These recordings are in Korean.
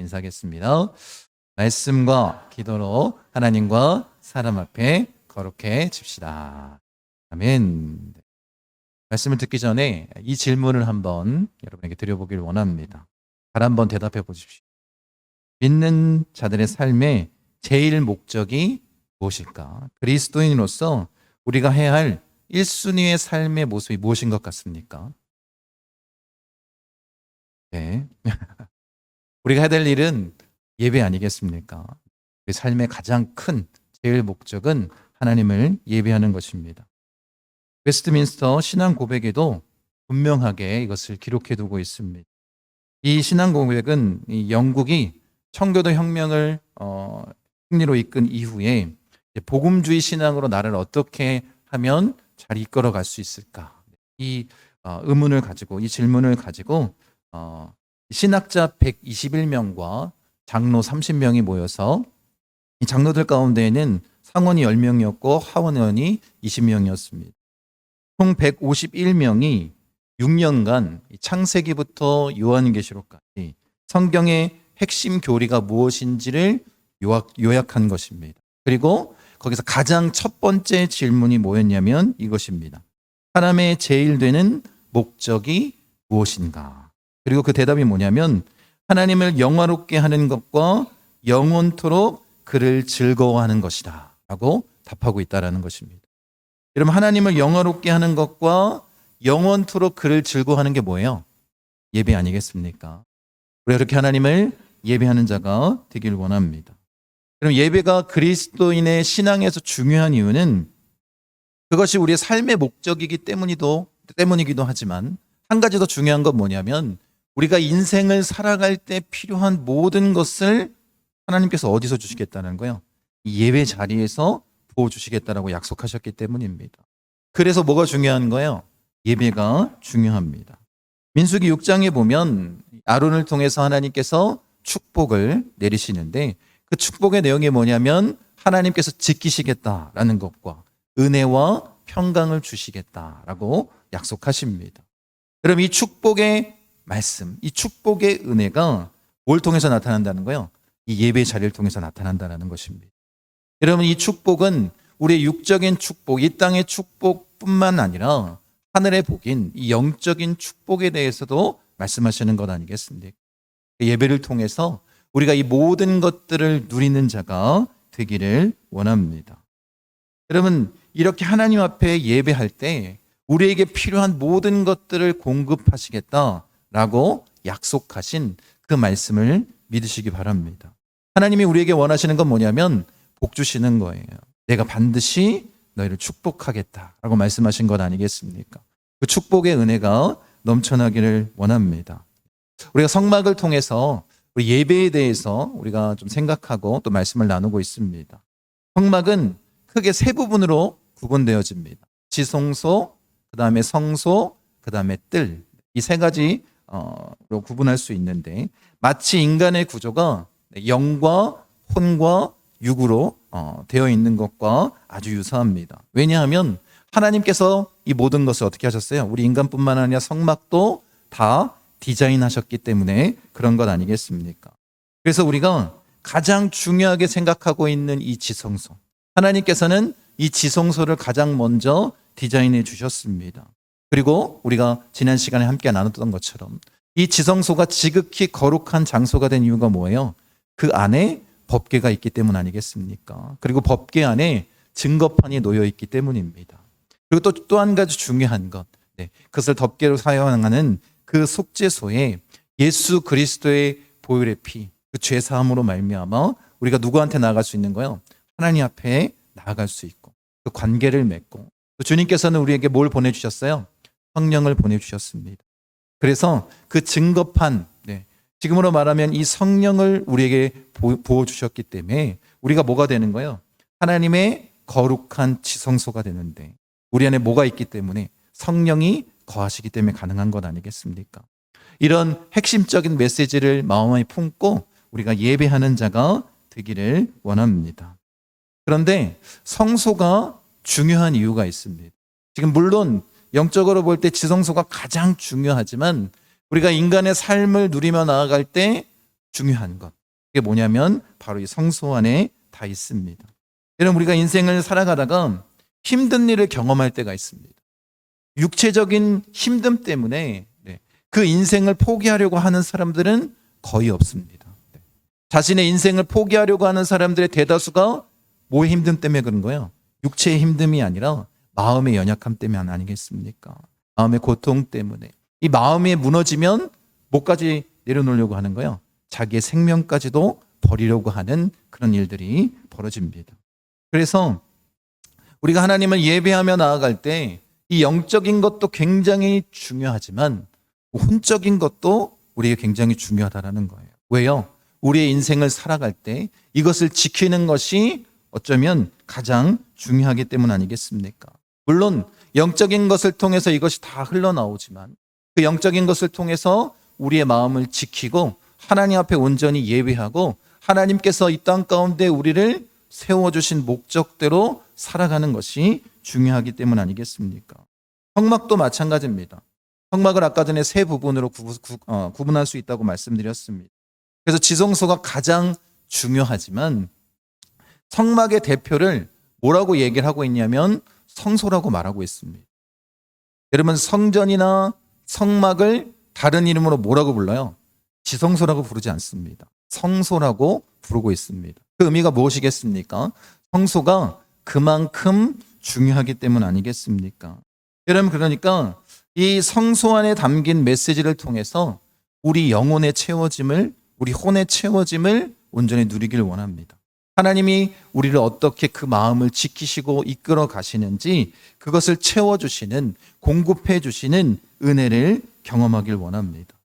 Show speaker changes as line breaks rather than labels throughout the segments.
인사하겠습니다. 말씀과 기도로 하나님과 사람 앞에 거룩해집시다. 아멘. 말씀을 듣기 전에 이 질문을 한번 여러분에게 드려보길 원합니다. 잘 한번 대답해 보십시오. 믿는 자들의 삶의 제일 목적이 무엇일까? 그리스도인으로서 우리가 해야 할 1순위의 삶의 모습이 무엇인 것 같습니까? 네. 우리가 해야 될 일은 예배 아니겠습니까? 우리 삶의 가장 큰 제일 목적은 하나님을 예배하는 것입니다. 웨스트민스터 신앙 고백에도 분명하게 이것을 기록해 두고 있습니다. 이 신앙 고백은 이 영국이 청교도 혁명을 승리로 이끈 이후에 복음주의 신앙으로 나를 어떻게 하면 잘 이끌어 갈 수 있을까? 이 의문을 가지고, 이 질문을 가지고 신학자 121명과 장로 30명이 모여서, 이 장로들 가운데에는 상원이 10명이었고 하원원이 20명이었습니다. 총 151명이 6년간 창세기부터 요한계시록까지 성경의 핵심 교리가 무엇인지를 요약한 것입니다. 그리고 거기서 가장 첫 번째 질문이 뭐였냐면 이것입니다. 사람의 제일 되는 목적이 무엇인가? 그리고 그 대답이 뭐냐면 하나님을 영화롭게 하는 것과 영원토록 그를 즐거워하는 것이다 라고 답하고 있다는 것입니다. 여러분, 하나님을 영화롭게 하는 것과 영원토록 그를 즐거워하는 게 뭐예요? 예배 아니겠습니까? 우리가 그렇게 하나님을 예배하는 자가 되길 원합니다. 그럼 예배가 그리스도인의 신앙에서 중요한 이유는 그것이 우리의 삶의 목적이기 때문이기도 하지만, 한 가지 더 중요한 건 뭐냐면 우리가 인생을 살아갈 때 필요한 모든 것을 하나님께서 어디서 주시겠다는 거예요? 이 예배 자리에서 부어주시겠다라고 약속하셨기 때문입니다. 그래서 뭐가 중요한 거예요? 예배가 중요합니다. 민수기 6장에 보면 아론을 통해서 하나님께서 축복을 내리시는데, 그 축복의 내용이 뭐냐면 하나님께서 지키시겠다라는 것과 은혜와 평강을 주시겠다라고 약속하십니다. 그럼 이 축복의 말씀, 이 축복의 은혜가 뭘 통해서 나타난다는 거예요? 이 예배 자리를 통해서 나타난다는 것입니다. 여러분, 이 축복은 우리의 육적인 축복, 이 땅의 축복뿐만 아니라 하늘의 복인 이 영적인 축복에 대해서도 말씀하시는 것 아니겠습니까? 예배를 통해서 우리가 이 모든 것들을 누리는 자가 되기를 원합니다. 여러분, 이렇게 하나님 앞에 예배할 때 우리에게 필요한 모든 것들을 공급하시겠다라고 약속하신 그 말씀을 믿으시기 바랍니다. 하나님이 우리에게 원하시는 건 뭐냐면 복 주시는 거예요. 내가 반드시 너희를 축복하겠다라고 말씀하신 것 아니겠습니까? 그 축복의 은혜가 넘쳐나기를 원합니다. 우리가 성막을 통해서 우리 예배에 대해서 우리가 좀 생각하고 또 말씀을 나누고 있습니다. 성막은 크게 세 부분으로 구분되어집니다. 지성소, 그 다음에 성소, 그 다음에 뜰. 이 세 가지로 구분할 수 있는데, 마치 인간의 구조가 영과 혼과 육으로 되어 있는 것과 아주 유사합니다. 왜냐하면 하나님께서 이 모든 것을 어떻게 하셨어요? 우리 인간뿐만 아니라 성막도 다 디자인하셨기 때문에 그런 것 아니겠습니까? 그래서 우리가 가장 중요하게 생각하고 있는 이 지성소, 하나님께서는 이 지성소를 가장 먼저 디자인해 주셨습니다. 그리고 우리가 지난 시간에 함께 나눴던 것처럼 이 지성소가 지극히 거룩한 장소가 된 이유가 뭐예요? 그 안에 법궤가 있기 때문 아니겠습니까? 그리고 법궤 안에 증거판이 놓여 있기 때문입니다. 그리고 또 한 가지 중요한 것, 그것을 덮개로 사용하는 그 속죄소에 예수 그리스도의 보혈의 피, 그 죄 사함으로 말미암아 우리가 누구한테 나아갈 수 있는 거예요? 하나님 앞에 나아갈 수 있고 그 관계를 맺고, 또 주님께서는 우리에게 뭘 보내주셨어요? 성령을 보내주셨습니다. 그래서 그 증거판, 지금으로 말하면 이 성령을 우리에게 부어주셨기 때문에 우리가 뭐가 되는 거예요? 하나님의 거룩한 지성소가 되는데, 우리 안에 뭐가 있기 때문에? 성령이 거하시기 때문에 가능한 것 아니겠습니까? 이런 핵심적인 메시지를 마음에 품고 우리가 예배하는 자가 되기를 원합니다. 그런데 성소가 중요한 이유가 있습니다. 지금 물론 영적으로 볼 때 지성소가 가장 중요하지만 우리가 인간의 삶을 누리며 나아갈 때 중요한 것. 그게 뭐냐면 바로 이 성소 안에 다 있습니다. 여러분, 우리가 인생을 살아가다가 힘든 일을 경험할 때가 있습니다. 육체적인 힘듦 때문에 그 인생을 포기하려고 하는 사람들은 거의 없습니다. 자신의 인생을 포기하려고 하는 사람들의 대다수가 뭐의 힘듦 때문에 그런 거예요? 육체의 힘듦이 아니라 마음의 연약함 때문에 아니겠습니까? 마음의 고통 때문에. 이 마음이 무너지면 뭐까지 내려놓으려고 하는 거예요? 자기의 생명까지도 버리려고 하는 그런 일들이 벌어집니다. 그래서 우리가 하나님을 예배하며 나아갈 때 이 영적인 것도 굉장히 중요하지만 혼적인 것도 우리에게 굉장히 중요하다는 거예요. 왜요? 우리의 인생을 살아갈 때 이것을 지키는 것이 어쩌면 가장 중요하기 때문 아니겠습니까? 물론 영적인 것을 통해서 이것이 다 흘러나오지만 그 영적인 것을 통해서 우리의 마음을 지키고 하나님 앞에 온전히 예배하고 하나님께서 이 땅 가운데 우리를 세워주신 목적대로 살아가는 것이 중요하기 때문 아니겠습니까? 성막도 마찬가지입니다. 성막을 아까 전에 세 부분으로 구분할 수 있다고 말씀드렸습니다. 그래서 지성소가 가장 중요하지만 성막의 대표를 뭐라고 얘기를 하고 있냐면 성소라고 말하고 있습니다. 여러분, 성전이나 성막을 다른 이름으로 뭐라고 불러요? 지성소라고 부르지 않습니다. 성소라고 부르고 있습니다. 그 의미가 무엇이겠습니까? 성소가 그만큼 중요하기 때문 아니겠습니까? 여러분, 그러니까 이 성소 안에 담긴 메시지를 통해서 우리 영혼의 채워짐을, 우리 혼의 채워짐을 온전히 누리길 원합니다. 하나님이 우리를 어떻게 그 마음을 지키시고 이끌어 가시는지 그것을 채워주시는, 공급해 주시는 은혜를 경험하길 원합니다.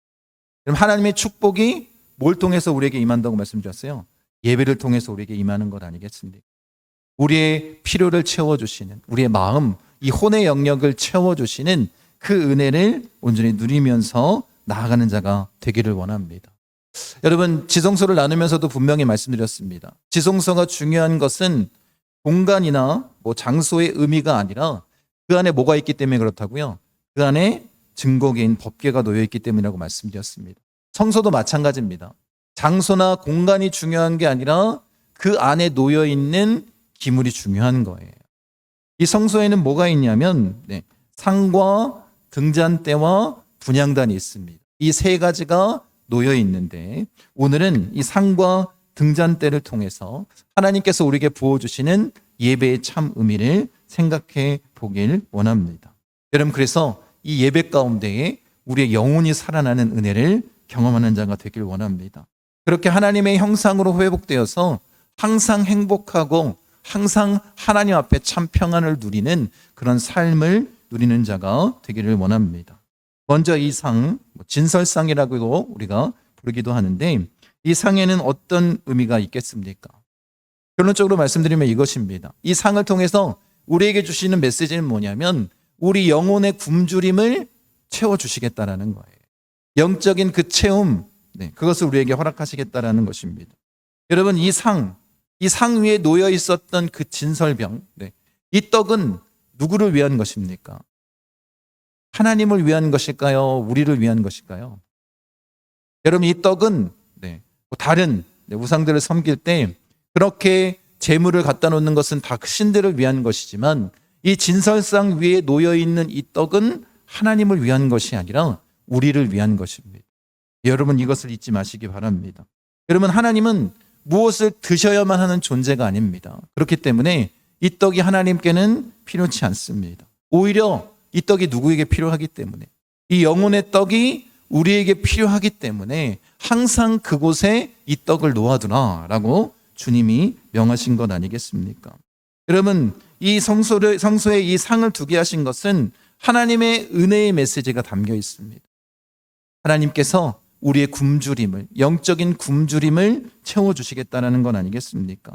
그럼 하나님의 축복이 뭘 통해서 우리에게 임한다고 말씀드렸어요? 예배를 통해서 우리에게 임하는 것 아니겠습니까? 우리의 필요를 채워주시는, 우리의 마음, 이 혼의 영역을 채워주시는 그 은혜를 온전히 누리면서 나아가는 자가 되기를 원합니다. 여러분, 지성소를 나누면서도 분명히 말씀드렸습니다. 지성소가 중요한 것은 공간이나 장소의 의미가 아니라 그 안에 뭐가 있기 때문에 그렇다고요? 그 안에 증거계인 법궤가 놓여 있기 때문이라고 말씀드렸습니다. 성소도 마찬가지입니다. 장소나 공간이 중요한 게 아니라 그 안에 놓여 있는 기물이 중요한 거예요. 이 성소에는 뭐가 있냐면 상과 등잔대와 분향단이 있습니다. 이 세 가지가 놓여 있는데 오늘은 이 상과 등잔대를 통해서 하나님께서 우리에게 부어주시는 예배의 참 의미를 생각해 보길 원합니다. 여러분, 그래서 이 예배 가운데에 우리의 영혼이 살아나는 은혜를 경험하는 자가 되길 원합니다. 그렇게 하나님의 형상으로 회복되어서 항상 행복하고 항상 하나님 앞에 참 평안을 누리는 그런 삶을 누리는 자가 되기를 원합니다. 먼저 이 상, 진설상이라고 우리가 부르기도 하는데 이 상에는 어떤 의미가 있겠습니까? 결론적으로 말씀드리면 이것입니다. 이 상을 통해서 우리에게 주시는 메시지는 뭐냐면 우리 영혼의 굶주림을 채워주시겠다라는 거예요. 영적인 그 체험, 그것을 우리에게 허락하시겠다라는 것입니다. 여러분, 이 상 위에 놓여 있었던 그 진설병, 이 떡은 누구를 위한 것입니까? 하나님을 위한 것일까요? 우리를 위한 것일까요? 여러분, 이 떡은 다른 우상들을 섬길 때 그렇게 재물을 갖다 놓는 것은 다 신들을 위한 것이지만 이 진설상 위에 놓여 있는 이 떡은 하나님을 위한 것이 아니라 우리를 위한 것입니다. 여러분, 이것을 잊지 마시기 바랍니다. 여러분, 하나님은 무엇을 드셔야만 하는 존재가 아닙니다. 그렇기 때문에 이 떡이 하나님께는 필요치 않습니다. 오히려 이 떡이 누구에게 필요하기 때문에, 이 영혼의 떡이 우리에게 필요하기 때문에 항상 그곳에 이 떡을 놓아두라라고 주님이 명하신 것 아니겠습니까? 여러분, 이 성소에 이 상을 두게 하신 것은 하나님의 은혜의 메시지가 담겨 있습니다. 하나님께서 우리의 굶주림을, 영적인 굶주림을 채워주시겠다는 건 아니겠습니까?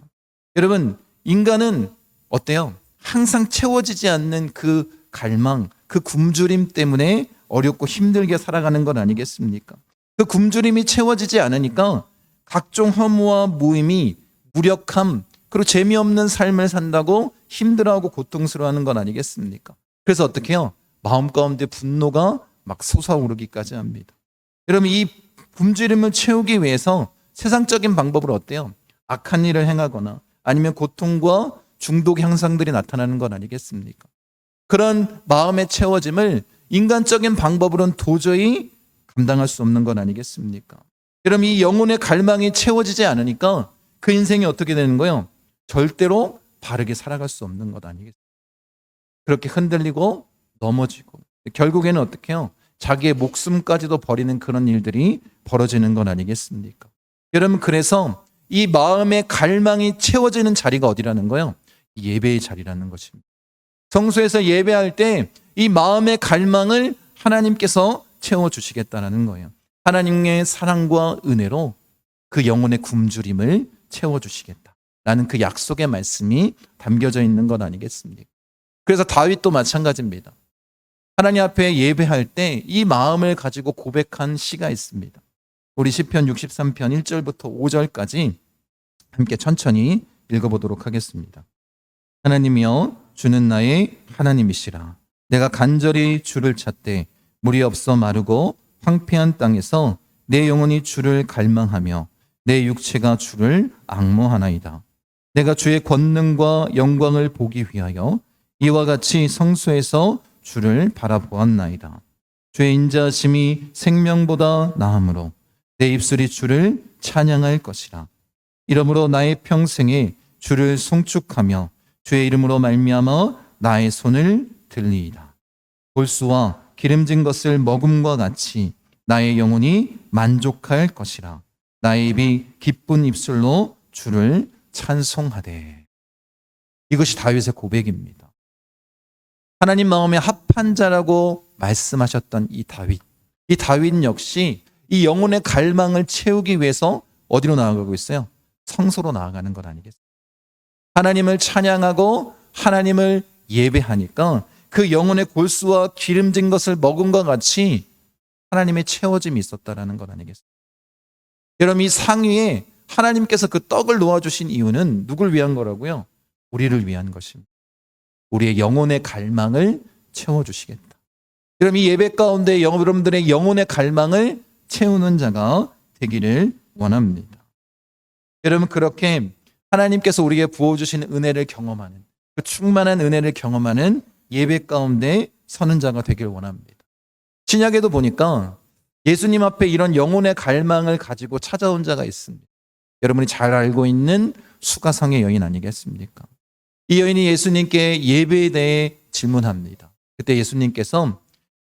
여러분, 인간은 어때요? 항상 채워지지 않는 그 갈망, 그 굶주림 때문에 어렵고 힘들게 살아가는 건 아니겠습니까? 그 굶주림이 채워지지 않으니까 각종 허무와 무의미, 무력함, 그리고 재미없는 삶을 산다고 힘들어하고 고통스러워하는 건 아니겠습니까? 그래서 어떻게 해요? 마음 가운데 분노가 막 솟아오르기까지 합니다. 여러분, 이 굶주림을 채우기 위해서 세상적인 방법으로 어때요? 악한 일을 행하거나 아니면 고통과 중독 현상들이 나타나는 건 아니겠습니까? 그런 마음의 채워짐을 인간적인 방법으로는 도저히 감당할 수 없는 건 아니겠습니까? 그럼 이 영혼의 갈망이 채워지지 않으니까 그 인생이 어떻게 되는 거예요? 절대로 바르게 살아갈 수 없는 것 아니겠습니까? 그렇게 흔들리고 넘어지고 결국에는 어떻게 해요? 자기의 목숨까지도 버리는 그런 일들이 벌어지는 건 아니겠습니까? 여러분, 그래서 이 마음의 갈망이 채워지는 자리가 어디라는 거예요? 예배의 자리라는 것입니다. 성소에서 예배할 때 이 마음의 갈망을 하나님께서 채워주시겠다는 거예요. 하나님의 사랑과 은혜로 그 영혼의 굶주림을 채워주시겠다라는 그 약속의 말씀이 담겨져 있는 것 아니겠습니까? 그래서 다윗도 마찬가지입니다. 하나님 앞에 예배할 때 이 마음을 가지고 고백한 시가 있습니다. 우리 시편 63편 1절부터 5절까지 함께 천천히 읽어보도록 하겠습니다. 하나님이여, 주는 나의 하나님이시라. 내가 간절히 주를 찾되 물이 없어 마르고 황폐한 땅에서 내 영혼이 주를 갈망하며 내 육체가 주를 앙모하나이다. 내가 주의 권능과 영광을 보기 위하여 이와 같이 성소에서 주를 바라보았나이다. 주의 인자하심이 생명보다 나으므로 내 입술이 주를 찬양할 것이라. 이러므로 나의 평생에 주를 송축하며 주의 이름으로 말미암아 나의 손을 들리이다. 골수와 기름진 것을 먹음과 같이 나의 영혼이 만족할 것이라. 나의 입이 기쁜 입술로 주를 찬송하되. 이것이 다윗의 고백입니다. 하나님 마음에 합한 자라고 말씀하셨던 이 다윗 역시 이 영혼의 갈망을 채우기 위해서 어디로 나아가고 있어요? 성소로 나아가는 것 아니겠어요? 하나님을 찬양하고 하나님을 예배하니까 그 영혼의 골수와 기름진 것을 먹은 것 같이 하나님의 채워짐이 있었다라는 것 아니겠어요? 여러분, 이 상위에 하나님께서 그 떡을 놓아주신 이유는 누굴 위한 거라고요? 우리를 위한 것입니다. 우리의 영혼의 갈망을 채워주시겠다. 그럼 이 예배 가운데 여러분들의 영혼의 갈망을 채우는 자가 되기를 원합니다. 여러분, 그렇게 하나님께서 우리에게 부어주신 은혜를 경험하는, 그 충만한 은혜를 경험하는 예배 가운데 서는 자가 되길 원합니다. 신약에도 보니까 예수님 앞에 이런 영혼의 갈망을 가지고 찾아온 자가 있습니다. 여러분이 잘 알고 있는 수가성의 여인 아니겠습니까? 이 여인이 예수님께 예배에 대해 질문합니다. 그때 예수님께서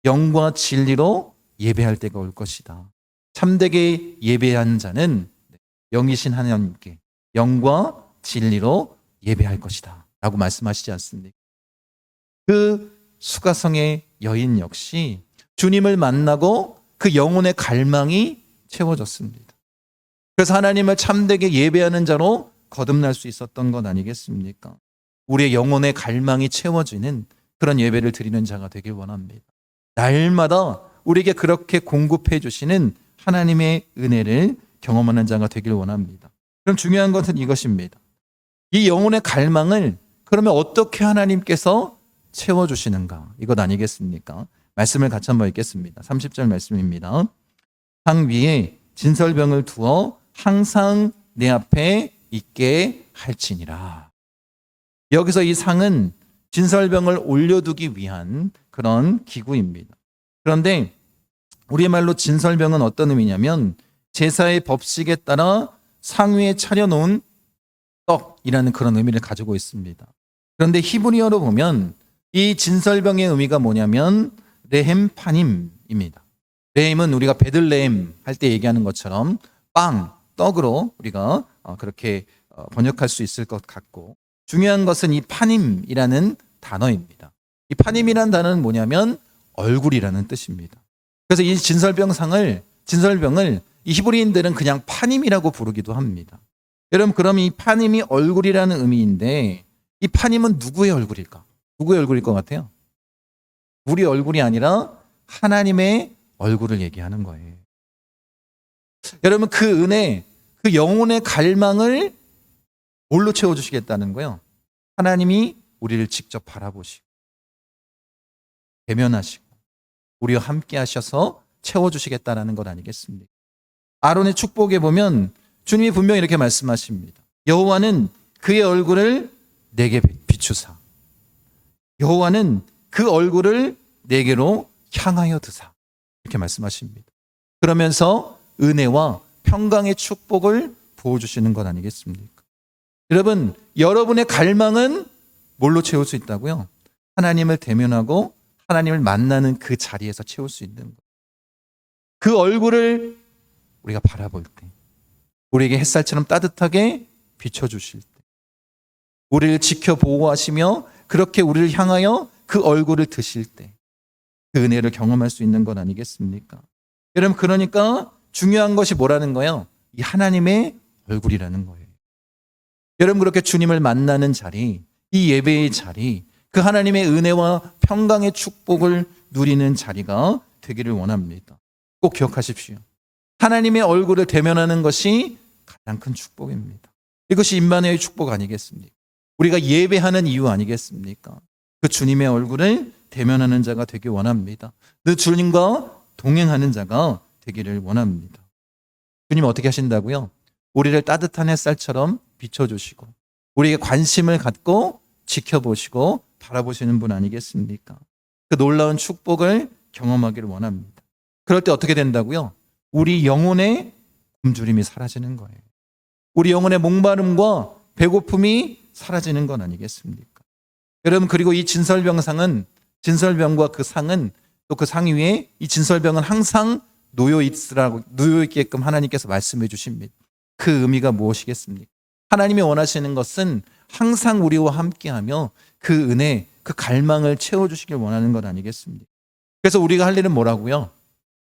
영과 진리로 예배할 때가 올 것이다. 참되게 예배하는 자는 영이신 하나님께 영과 진리로 예배할 것이다 라고 말씀하시지 않습니까? 그 수가성의 여인 역시 주님을 만나고 그 영혼의 갈망이 채워졌습니다. 그래서 하나님을 참되게 예배하는 자로 거듭날 수 있었던 것 아니겠습니까? 우리의 영혼의 갈망이 채워지는 그런 예배를 드리는 자가 되길 원합니다. 날마다 우리에게 그렇게 공급해 주시는 하나님의 은혜를 경험하는 자가 되길 원합니다. 그럼 중요한 것은 이것입니다. 이 영혼의 갈망을 그러면 어떻게 하나님께서 채워주시는가? 이것 아니겠습니까? 말씀을 같이 한번 읽겠습니다. 30절 말씀입니다. 상 위에 진설병을 두어 항상 내 앞에 있게 할지니라. 여기서 이 상은 진설병을 올려두기 위한 그런 기구입니다. 그런데 우리말로 진설병은 어떤 의미냐면 제사의 법식에 따라 상 위에 차려놓은 떡이라는 그런 의미를 가지고 있습니다. 그런데 히브리어로 보면 이 진설병의 의미가 뭐냐면 레헴 파님입니다. 레헴은 우리가 베들레헴 할 때 얘기하는 것처럼 빵, 떡으로 우리가 그렇게 번역할 수 있을 것 같고, 중요한 것은 이 파님이라는 단어입니다. 이 파님이라는 단어는 뭐냐면 얼굴이라는 뜻입니다. 그래서 이 진설병을 이 히브리인들은 그냥 파님이라고 부르기도 합니다. 여러분, 그럼 이 파님이 얼굴이라는 의미인데 이 파님은 누구의 얼굴일까? 누구의 얼굴일 것 같아요? 우리 얼굴이 아니라 하나님의 얼굴을 얘기하는 거예요. 여러분, 그 은혜, 그 영혼의 갈망을 뭘로 채워주시겠다는 거예요? 하나님이 우리를 직접 바라보시고 대면하시고 우리와 함께 하셔서 채워주시겠다는 것 아니겠습니까? 아론의 축복에 보면 주님이 분명히 이렇게 말씀하십니다. 여호와는 그의 얼굴을 내게 비추사 여호와는 그 얼굴을 내게로 향하여 드사 이렇게 말씀하십니다. 그러면서 은혜와 평강의 축복을 부어주시는 것 아니겠습니까? 여러분, 여러분의 갈망은 뭘로 채울 수 있다고요? 하나님을 대면하고 하나님을 만나는 그 자리에서 채울 수 있는 것. 그 얼굴을 우리가 바라볼 때, 우리에게 햇살처럼 따뜻하게 비춰주실 때, 우리를 지켜 보호하시며 그렇게 우리를 향하여 그 얼굴을 드실 때, 그 은혜를 경험할 수 있는 것 아니겠습니까? 여러분, 그러니까 중요한 것이 뭐라는 거예요? 이 하나님의 얼굴이라는 거예요. 여러분, 그렇게 주님을 만나는 자리, 이 예배의 자리, 그 하나님의 은혜와 평강의 축복을 누리는 자리가 되기를 원합니다. 꼭 기억하십시오. 하나님의 얼굴을 대면하는 것이 가장 큰 축복입니다. 이것이 임마누엘의 축복 아니겠습니까? 우리가 예배하는 이유 아니겠습니까? 그 주님의 얼굴을 대면하는 자가 되길 원합니다. 그 주님과 동행하는 자가 되기를 원합니다. 주님 어떻게 하신다고요? 우리를 따뜻한 햇살처럼 비춰주시고 우리에게 관심을 갖고 지켜보시고 바라보시는 분 아니겠습니까? 그 놀라운 축복을 경험하기를 원합니다. 그럴 때 어떻게 된다고요? 우리 영혼의 굶주림이 사라지는 거예요. 우리 영혼의 목마름과 배고픔이 사라지는 건 아니겠습니까? 여러분, 그리고 이 진설병상은, 진설병과 그 상은, 또 그 상 위에 이 진설병은 항상 놓여 있게끔 하나님께서 말씀해 주십니다. 그 의미가 무엇이겠습니까? 하나님이 원하시는 것은 항상 우리와 함께하며 그 은혜, 그 갈망을 채워주시길 원하는 것 아니겠습니까? 그래서 우리가 할 일은 뭐라고요?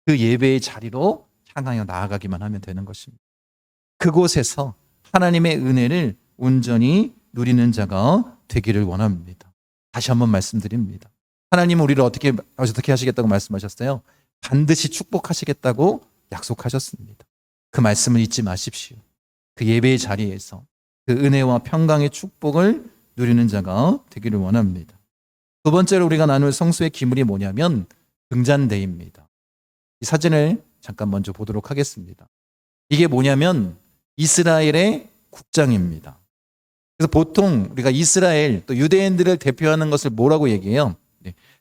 그 예배의 자리로 향하여 나아가기만 하면 되는 것입니다. 그곳에서 하나님의 은혜를 온전히 누리는 자가 되기를 원합니다. 다시 한번 말씀드립니다. 하나님은 우리를 어떻게 하시겠다고 말씀하셨어요? 반드시 축복하시겠다고 약속하셨습니다. 그 말씀을 잊지 마십시오. 그 예배의 자리에서 그 은혜와 평강의 축복을 누리는 자가 되기를 원합니다. 두 번째로 우리가 나눌 성수의 기물이 뭐냐면 등잔대입니다. 이 사진을 잠깐 먼저 보도록 하겠습니다. 이게 뭐냐면 이스라엘의 국장입니다. 그래서 보통 우리가 이스라엘 또 유대인들을 대표하는 것을 뭐라고 얘기해요?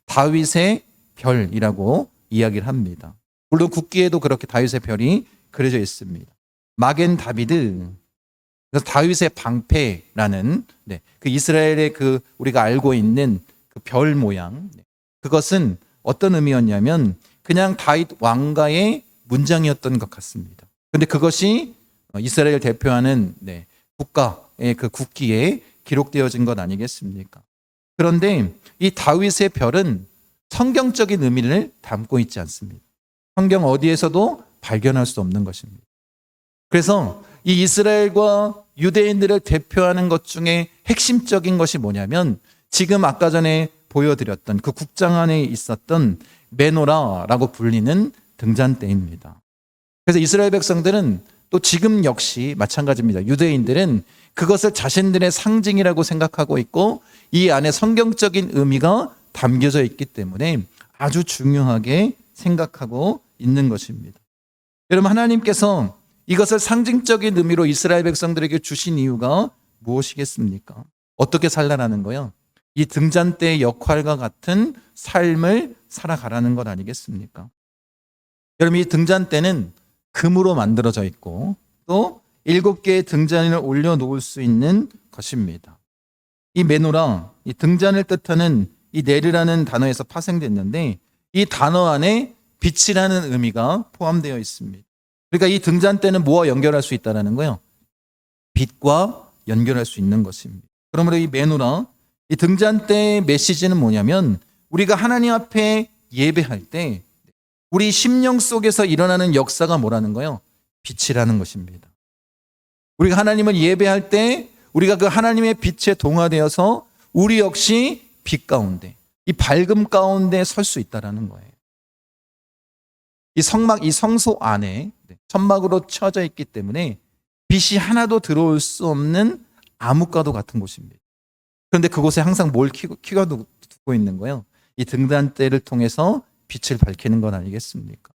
다윗의 별이라고 이야기를 합니다. 물론 국기에도 그렇게 다윗의 별이 그려져 있습니다. 마겐 다비드, 그래서 다윗의 방패라는 그 이스라엘의 그 우리가 알고 있는 그 별 모양, 그것은 어떤 의미였냐면 그냥 다윗 왕가의 문장이었던 것 같습니다. 그런데 그것이 이스라엘을 대표하는 국가의 그 국기에 기록되어진 것 아니겠습니까? 그런데 이 다윗의 별은 성경적인 의미를 담고 있지 않습니다. 성경 어디에서도 발견할 수 없는 것입니다. 그래서 이 이스라엘과 유대인들을 대표하는 것 중에 핵심적인 것이 뭐냐면 지금 아까 전에 보여드렸던 그 국장 안에 있었던 메노라라고 불리는 등잔대입니다. 그래서 이스라엘 백성들은 또 지금 역시 마찬가지입니다. 유대인들은 그것을 자신들의 상징이라고 생각하고 있고 이 안에 성경적인 의미가 담겨져 있기 때문에 아주 중요하게 생각하고 있는 것입니다. 여러분, 하나님께서 이것을 상징적인 의미로 이스라엘 백성들에게 주신 이유가 무엇이겠습니까? 어떻게 살라라는 거요? 이 등잔대의 역할과 같은 삶을 살아가라는 것 아니겠습니까? 여러분, 이 등잔대는 금으로 만들어져 있고 또 7개의 등잔을 올려놓을 수 있는 것입니다. 이 메노라, 이 등잔을 뜻하는 이 네르라는 단어에서 파생됐는데 이 단어 안에 빛이라는 의미가 포함되어 있습니다. 그러니까 이 등잔대는 뭐와 연결할 수 있다는 거예요? 빛과 연결할 수 있는 것입니다. 그러므로 이 메노라, 이 등잔대의 메시지는 뭐냐면 우리가 하나님 앞에 예배할 때 우리 심령 속에서 일어나는 역사가 뭐라는 거예요? 빛이라는 것입니다. 우리가 하나님을 예배할 때 우리가 그 하나님의 빛에 동화되어서 우리 역시 빛 가운데, 이 밝음 가운데 설 수 있다는 거예요. 이 성막, 이 성소 안에 천막으로 쳐져 있기 때문에 빛이 하나도 들어올 수 없는 암흑과도 같은 곳입니다. 그런데 그곳에 항상 뭘 켜가 두고 있는 거예요? 이 등잔대를 통해서 빛을 밝히는 건 아니겠습니까?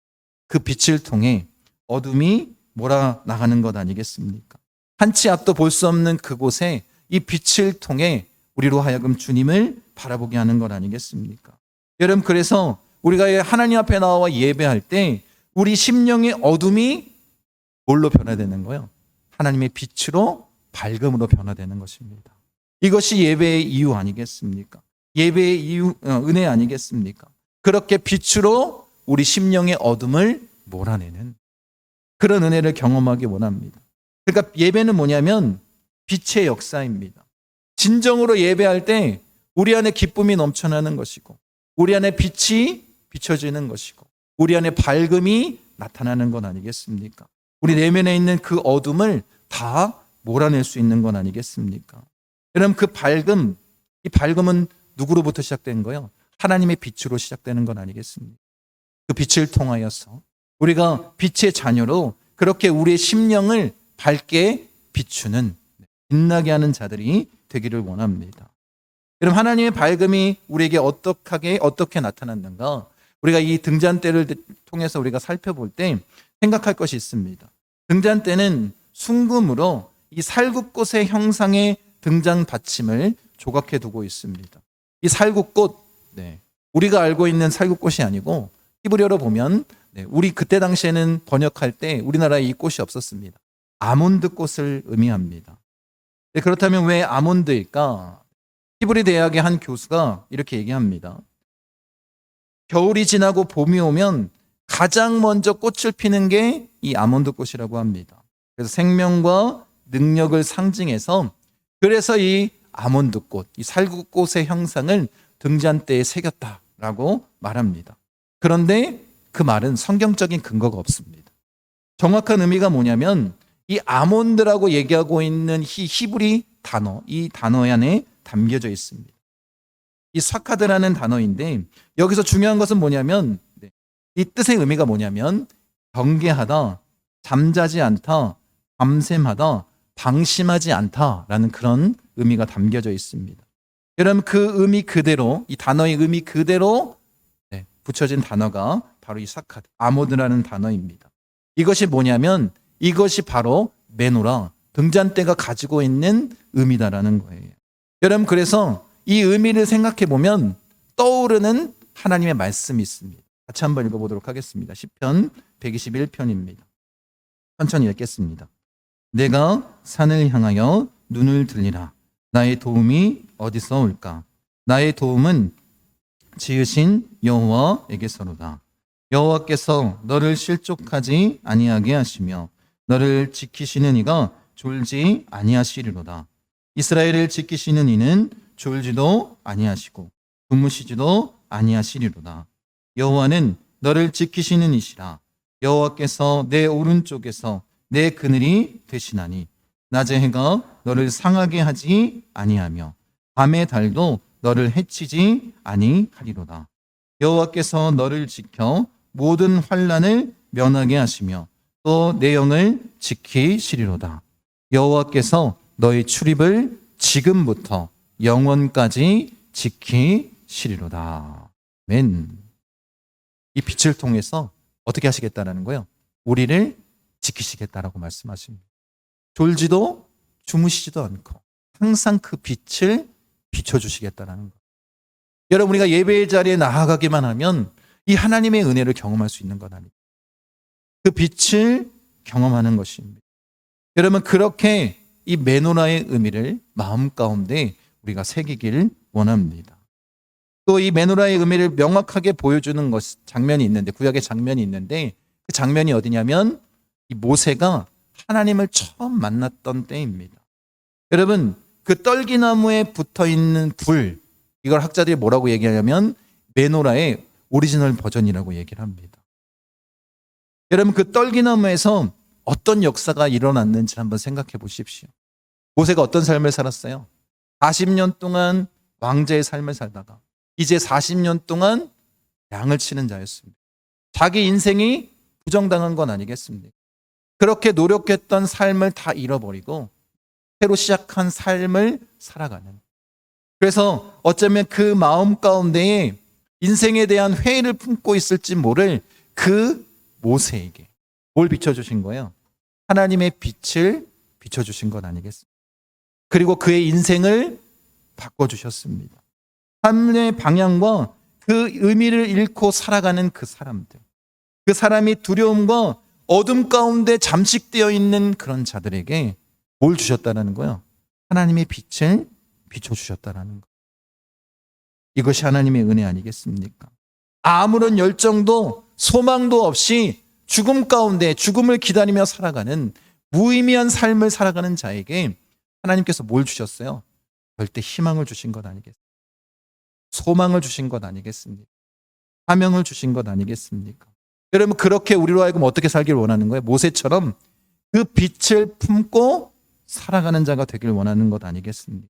그 빛을 통해 어둠이 몰아나가는 것 아니겠습니까? 한치 앞도 볼 수 없는 그곳에 이 빛을 통해 우리로 하여금 주님을 바라보게 하는 것 아니겠습니까? 여러분, 그래서 우리가 하나님 앞에 나와 예배할 때 우리 심령의 어둠이 뭘로 변화되는 거예요? 하나님의 빛으로, 밝음으로 변화되는 것입니다. 이것이 예배의 이유 아니겠습니까? 예배의 이유, 은혜 아니겠습니까? 그렇게 빛으로 우리 심령의 어둠을 몰아내는 그런 은혜를 경험하기 원합니다. 그러니까 예배는 뭐냐면 빛의 역사입니다. 진정으로 예배할 때 우리 안에 기쁨이 넘쳐나는 것이고, 우리 안에 빛이 비춰지는 것이고, 우리 안에 밝음이 나타나는 건 아니겠습니까? 우리 내면에 있는 그 어둠을 다 몰아낼 수 있는 건 아니겠습니까? 여러분, 그 밝음, 이 밝음은 누구로부터 시작된 거예요? 하나님의 빛으로 시작되는 건 아니겠습니까? 그 빛을 통하여서 우리가 빛의 자녀로 그렇게 우리의 심령을 밝게 비추는, 빛나게 하는 자들이 되기를 원합니다. 여러분, 하나님의 밝음이 우리에게 어떻게 나타났는가? 우리가 이 등잔대를 통해서 우리가 살펴볼 때 생각할 것이 있습니다. 등잔대는 순금으로 이 살구꽃의 형상의 등잔 받침을 조각해 두고 있습니다. 이 살구꽃, 우리가 알고 있는 살구꽃이 아니고 히브리어로 보면, 우리 그때 당시에는 번역할 때 우리나라에 이 꽃이 없었습니다. 아몬드 꽃을 의미합니다. 그렇다면 왜 아몬드일까? 히브리 대학의 한 교수가 이렇게 얘기합니다. 겨울이 지나고 봄이 오면 가장 먼저 꽃을 피는 게 이 아몬드 꽃이라고 합니다. 그래서 생명과 능력을 상징해서, 그래서 이 아몬드 꽃, 이 살구꽃의 형상을 등잔대에 새겼다라고 말합니다. 그런데 그 말은 성경적인 근거가 없습니다. 정확한 의미가 뭐냐면 이 아몬드라고 얘기하고 있는 이 히브리 단어, 이 단어 안에 담겨져 있습니다. 이 사카드라는 단어인데 여기서 중요한 것은 뭐냐면, 이 뜻의 의미가 뭐냐면 경계하다, 잠자지 않다, 밤샘하다, 방심하지 않다라는 그런 의미가 담겨져 있습니다. 여러분, 그 의미 그대로, 이 단어의 의미 그대로 붙여진 단어가 바로 이 사카드, 아몬드라는 단어입니다. 이것이 뭐냐면 이것이 바로 메노라, 등잔대가 가지고 있는 의미다라는 거예요. 여러분, 그래서 이 의미를 생각해 보면 떠오르는 하나님의 말씀이 있습니다. 같이 한번 읽어보도록 하겠습니다. 시편 121편입니다. 천천히 읽겠습니다. 내가 산을 향하여 눈을 들리라. 나의 도움이 어디서 올까? 나의 도움은 지으신 여호와에게서로다. 여호와께서 너를 실족하지 아니하게 하시며 너를 지키시는 이가 졸지 아니하시리로다. 이스라엘을 지키시는 이는 졸지도 아니하시고 주무시지도 아니하시리로다. 여호와는 너를 지키시는 이시라. 여호와께서 내 오른쪽에서 내 그늘이 되시나니 낮의 해가 너를 상하게 하지 아니하며 밤의 달도 너를 해치지 아니하리로다. 여호와께서 너를 지켜 모든 환난을 면하게 하시며 또 내 영을 지키시리로다. 여호와께서 너의 출입을 지금부터 영원까지 지키시리로다. 아멘. 이 빛을 통해서 어떻게 하시겠다라는 거예요? 우리를 지키시겠다라고 말씀하십니다. 졸지도 주무시지도 않고 항상 그 빛을 비춰주시겠다라는 거예요. 여러분, 우리가 예배의 자리에 나아가기만 하면 이 하나님의 은혜를 경험할 수 있는 것 아닙니까? 그 빛을 경험하는 것입니다. 여러분, 그렇게 이 메노라의 의미를 마음 가운데 우리가 새기길 원합니다. 또 이 메노라의 의미를 명확하게 보여주는 장면이 있는데, 구약의 장면이 있는데, 그 장면이 어디냐면 이 모세가 하나님을 처음 만났던 때입니다. 여러분, 그 떨기나무에 붙어 있는 불, 이걸 학자들이 뭐라고 얘기하냐면 메노라의 오리지널 버전이라고 얘기를 합니다. 여러분, 그 떨기나무에서 어떤 역사가 일어났는지 한번 생각해 보십시오. 모세가 어떤 삶을 살았어요? 40년 동안 왕자의 삶을 살다가 이제 40년 동안 양을 치는 자였습니다. 자기 인생이 부정당한 건 아니겠습니까? 그렇게 노력했던 삶을 다 잃어버리고 새로 시작한 삶을 살아가는. 그래서 어쩌면 그 마음 가운데에 인생에 대한 회의를 품고 있을지 모를 그 모세에게 뭘 비춰주신 거예요? 하나님의 빛을 비춰주신 것 아니겠습니까? 그리고 그의 인생을 바꿔주셨습니다. 삶의 방향과 그 의미를 잃고 살아가는 그 사람들, 그 사람이 두려움과 어둠 가운데 잠식되어 있는 그런 자들에게 뭘 주셨다는 거예요? 하나님의 빛을 비춰주셨다는 거. 이것이 하나님의 은혜 아니겠습니까? 아무런 열정도 소망도 없이 죽음 가운데 죽음을 기다리며 살아가는 무의미한 삶을 살아가는 자에게 하나님께서 뭘 주셨어요? 절대 희망을 주신 것 아니겠습니까? 소망을 주신 것 아니겠습니까? 사명을 주신 것 아니겠습니까? 여러분, 그렇게 우리로 하여금 어떻게 살길 원하는 거예요? 모세처럼 그 빛을 품고 살아가는 자가 되길 원하는 것 아니겠습니까?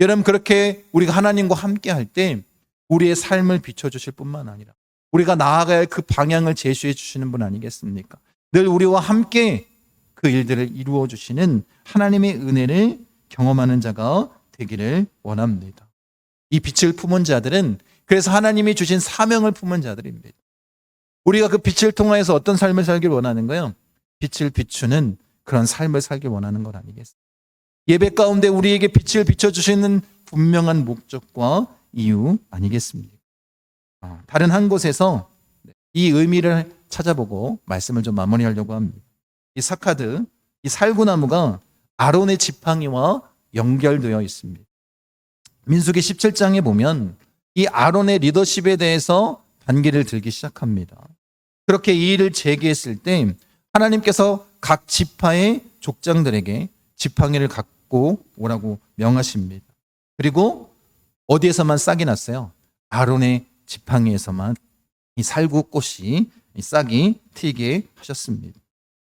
여러분, 그렇게 우리가 하나님과 함께 할 때 우리의 삶을 비춰주실 뿐만 아니라 우리가 나아가야 할 그 방향을 제시해 주시는 분 아니겠습니까? 늘 우리와 함께 그 일들을 이루어 주시는 하나님의 은혜를 경험하는 자가 되기를 원합니다. 이 빛을 품은 자들은 그래서 하나님이 주신 사명을 품은 자들입니다. 우리가 그 빛을 통하여서 어떤 삶을 살길 원하는 거예요? 빛을 비추는 그런 삶을 살길 원하는 것 아니겠습니까? 예배 가운데 우리에게 빛을 비춰주시는 분명한 목적과 이유 아니겠습니까? 다른 한 곳에서 이 의미를 찾아보고 말씀을 좀 마무리하려고 합니다. 이 사카드, 이 살구나무가 아론의 지팡이와 연결되어 있습니다. 민수기 17장에 보면 이 아론의 리더십에 대해서 반기를 들기 시작합니다. 그렇게 이 일을 제기했을 때 하나님께서 각 지파의 족장들에게 지팡이를 갖고 오라고 명하십니다. 그리고 어디에서만 싹이 났어요? 아론의 지팡이에서만 이 살구꽃이 이 싹이 튀게 하셨습니다.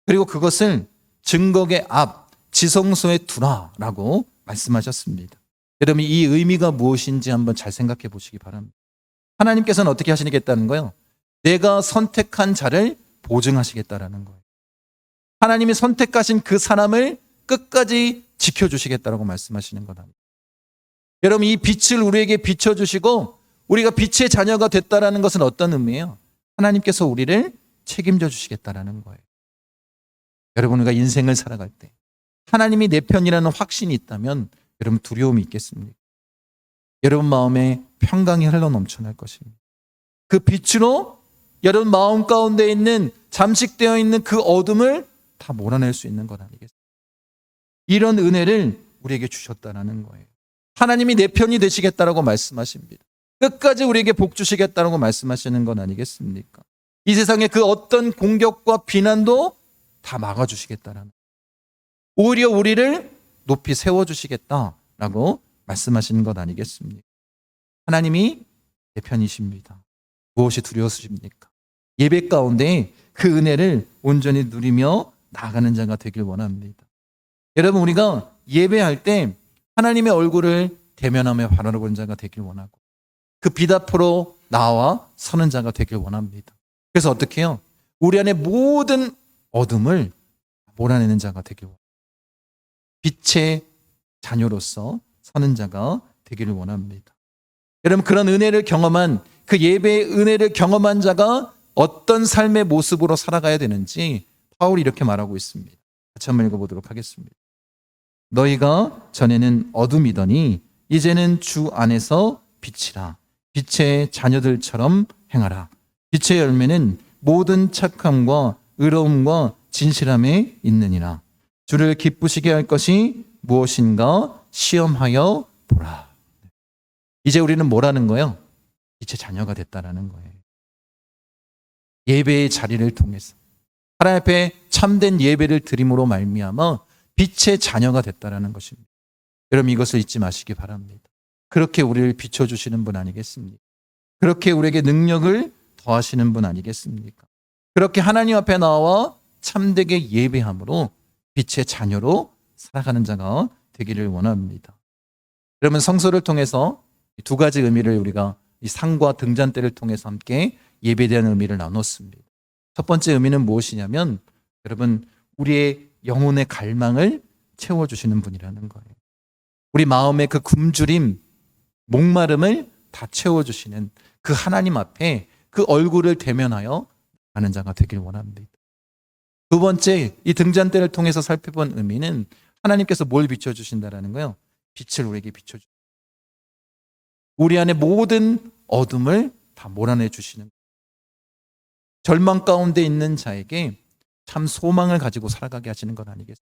그리고 그것을 증거계 앞 지성소에 두라라고 말씀하셨습니다. 여러분, 이 의미가 무엇인지 한번 잘 생각해 보시기 바랍니다. 하나님께서는 어떻게 하시겠다는 거예요? 내가 선택한 자를 보증하시겠다라는 거예요. 하나님이 선택하신 그 사람을 끝까지 지켜주시겠다라고 말씀하시는 것 아니에요. 여러분, 이 빛을 우리에게 비춰주시고 우리가 빛의 자녀가 됐다라는 것은 어떤 의미예요? 하나님께서 우리를 책임져 주시겠다라는 거예요. 여러분, 우리가 인생을 살아갈 때 하나님이 내 편이라는 확신이 있다면 여러분, 두려움이 있겠습니까? 여러분 마음에 평강이 흘러 넘쳐날 것입니다. 그 빛으로 여러분 마음 가운데 있는 잠식되어 있는 그 어둠을 다 몰아낼 수 있는 것 아니겠습니까? 이런 은혜를 우리에게 주셨다는 거예요. 하나님이 내 편이 되시겠다라고 말씀하십니다. 끝까지 우리에게 복 주시겠다라고 말씀하시는 건 아니겠습니까? 이 세상의 그 어떤 공격과 비난도 다 막아주시겠다라는, 오히려 우리를 높이 세워주시겠다라고 말씀하시는 것 아니겠습니까? 하나님이 내 편이십니다. 무엇이 두려우십니까? 예배 가운데 그 은혜를 온전히 누리며 나아가는 자가 되길 원합니다. 여러분, 우리가 예배할 때 하나님의 얼굴을 대면하며 바라보는 자가 되길 원하고 그 빛 앞으로 나와 서는 자가 되길 원합니다. 그래서 어떻게 해요? 우리 안에 모든 어둠을 몰아내는 자가 되길 원합니다. 빛의 자녀로서 서는 자가 되기를 원합니다. 여러분, 그런 은혜를 경험한, 그 예배의 은혜를 경험한 자가 어떤 삶의 모습으로 살아가야 되는지 바울이 이렇게 말하고 있습니다. 같이 한번 읽어보도록 하겠습니다. 너희가 전에는 어둠이더니 이제는 주 안에서 빛이라. 빛의 자녀들처럼 행하라. 빛의 열매는 모든 착함과 의로움과 진실함에 있느니라. 주를 기쁘시게 할 것이 무엇인가 시험하여 보라. 이제 우리는 뭐라는 거예요? 빛의 자녀가 됐다라는 거예요. 예배의 자리를 통해서 하나님 앞에 참된 예배를 드림으로 말미암아 빛의 자녀가 됐다라는 것입니다. 여러분, 이것을 잊지 마시기 바랍니다. 그렇게 우리를 비춰주시는 분 아니겠습니까? 그렇게 우리에게 능력을 더하시는 분 아니겠습니까? 그렇게 하나님 앞에 나와 참되게 예배함으로 빛의 자녀로 살아가는 자가 되기를 원합니다. 여러분, 성소를 통해서 두 가지 의미를 우리가 이 상과 등잔대를 통해서 함께 예배에 대한 의미를 나눴습니다. 첫 번째 의미는 무엇이냐면 여러분, 우리의 영혼의 갈망을 채워주시는 분이라는 거예요. 우리 마음의 그 굶주림, 목마름을 다 채워주시는 그 하나님 앞에 그 얼굴을 대면하여 가는 자가 되길 원합니다. 두 번째, 이 등잔대를 통해서 살펴본 의미는 하나님께서 뭘 비춰주신다라는 거예요. 빛을 우리에게 비춰주. 우리 안에 모든 어둠을 다 몰아내 주시는. 절망 가운데 있는 자에게 참 소망을 가지고 살아가게 하시는 건 아니겠습니까?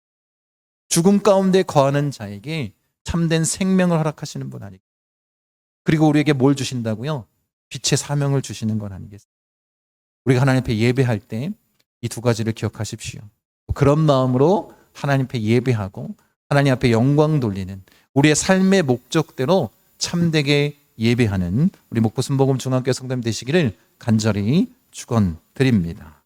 죽음 가운데 거하는 자에게 참된 생명을 허락하시는 분 아니겠습니까? 그리고 우리에게 뭘 주신다고요? 빛의 사명을 주시는 건 아니겠습니까? 우리가 하나님 앞에 예배할 때 이 두 가지를 기억하십시오. 그런 마음으로 하나님 앞에 예배하고 하나님 앞에 영광 돌리는 우리의 삶의 목적대로 참되게 예배하는 우리 목포 순복음 중학교 성도님 되시기를 간절히 축원드립니다.